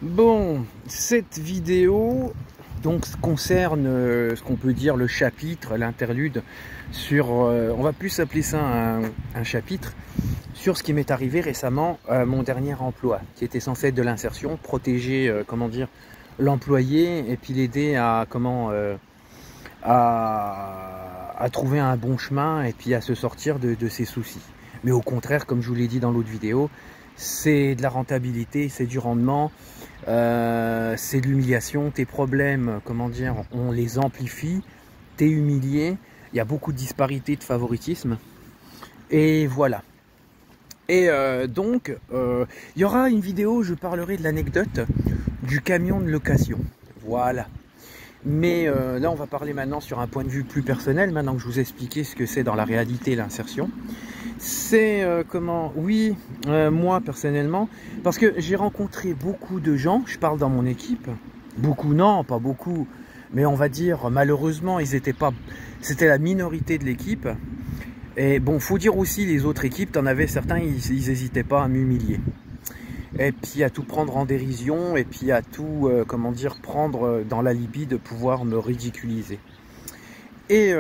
Bon, cette vidéo donc concerne ce qu'on peut dire le chapitre, l'interlude sur, on va plus appeler ça un chapitre, sur ce qui m'est arrivé récemment à mon dernier emploi, qui était censé être de l'insertion, protéger, comment dire, l'employé et puis l'aider à, à trouver un bon chemin et puis à se sortir de ses soucis. Mais au contraire, comme je vous l'ai dit dans l'autre vidéo, c'est de la rentabilité, c'est du rendement, c'est de l'humiliation. Tes problèmes, comment dire, on les amplifie, t'es humilié, il y a beaucoup de disparités, de favoritisme, et voilà. Et donc, il y aura une vidéo où je parlerai de l'anecdote du camion de location, voilà. Mais là, on va parler maintenant sur un point de vue plus personnel, maintenant que je vous ai expliqué ce que c'est dans la réalité l'insertion. C'est oui, moi personnellement, parce que j'ai rencontré beaucoup de gens, je parle dans mon équipe, beaucoup non, pas beaucoup, mais on va dire malheureusement, c'était la minorité de l'équipe. Et bon, faut dire aussi les autres équipes, t'en avais certains, ils n'hésitaient pas à m'humilier. Et puis à tout prendre en dérision, et puis à tout, comment dire, prendre dans l'alibi de pouvoir me ridiculiser. Et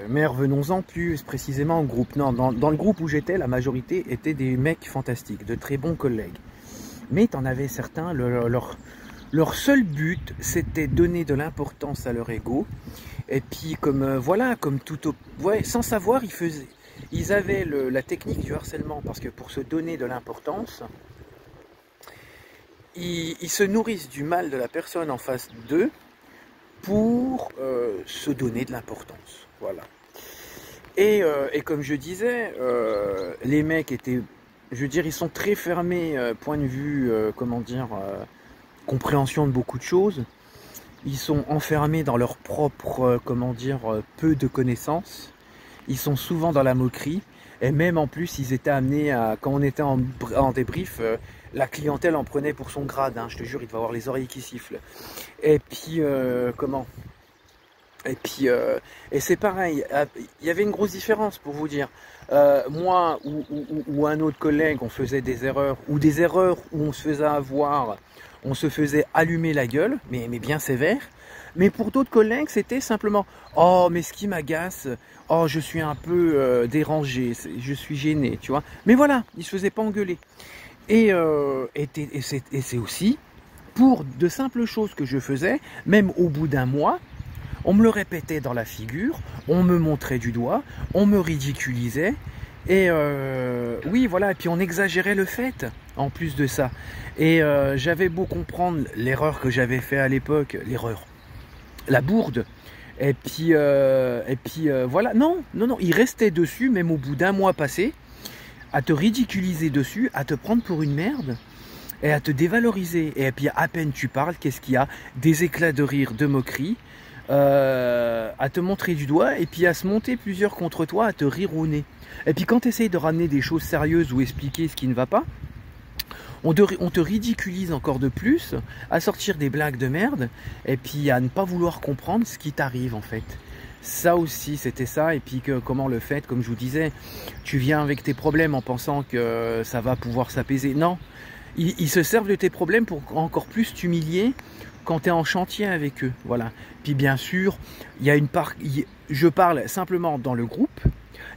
mais revenons-en plus précisément au groupe. Non, dans le groupe où j'étais, la majorité étaient des mecs fantastiques, de très bons collègues. Mais t'en avais certains, leur seul but, c'était donner de l'importance à leur ego. Et puis comme voilà, comme tout, ouais, sans savoir, ils avaient la technique du harcèlement, parce que pour se donner de l'importance, ils se nourrissent du mal de la personne en face d'eux pour se donner de l'importance, voilà. Et comme je disais, les mecs étaient, je veux dire, ils sont très fermés, point de vue, comment dire, compréhension de beaucoup de choses. Ils sont enfermés dans leur propre, comment dire, peu de connaissances. Ils sont souvent dans la moquerie. Et même en plus, ils étaient amenés à, quand on était en débrief, la clientèle en prenait pour son grade, hein, je te jure, il va avoir les oreilles qui sifflent. Et puis, et c'est pareil, il y avait une grosse différence pour vous dire. Moi ou un autre collègue, on faisait des erreurs, ou des erreurs où on se faisait avoir, on se faisait allumer la gueule, mais bien sévère. Mais pour d'autres collègues, c'était simplement « Oh, mais ce qui m'agace, oh, je suis un peu dérangé, je suis gêné, tu vois. » Mais voilà, ils se faisaient pas engueuler. Et c'est aussi pour de simples choses que je faisais, même au bout d'un mois, on me le répétait dans la figure, on me montrait du doigt, on me ridiculisait. Et oui, voilà, et puis on exagérait le fait, en plus de ça. Et j'avais beau comprendre l'erreur que j'avais fait à l'époque, la bourde, et puis voilà, non, il restait dessus, même au bout d'un mois passé, à te ridiculiser dessus, à te prendre pour une merde, et à te dévaloriser. Et puis à peine tu parles, qu'est-ce qu'il y a? Des éclats de rire, de moquerie, à te montrer du doigt, et puis à se monter plusieurs contre toi, à te rire au nez. Et puis quand tu essayes de ramener des choses sérieuses ou expliquer ce qui ne va pas, on te ridiculise encore de plus, à sortir des blagues de merde, et puis à ne pas vouloir comprendre ce qui t'arrive en fait. Ça aussi, c'était ça. Et puis comment le fait, comme je vous disais, tu viens avec tes problèmes en pensant que ça va pouvoir s'apaiser. Non, ils se servent de tes problèmes pour encore plus t'humilier quand tu es en chantier avec eux. Voilà. Puis bien sûr, il y a une part, je parle simplement dans le groupe,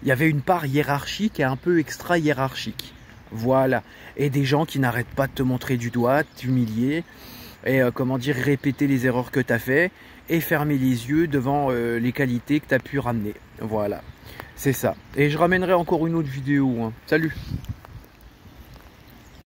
il y avait une part hiérarchique et un peu extra-hiérarchique. Voilà. Et des gens qui n'arrêtent pas de te montrer du doigt, t'humilier, et comment dire, répéter les erreurs que tu as fait, et fermer les yeux devant les qualités que tu as pu ramener. Voilà. C'est ça. Et je ramènerai encore une autre vidéo. Hein. Salut!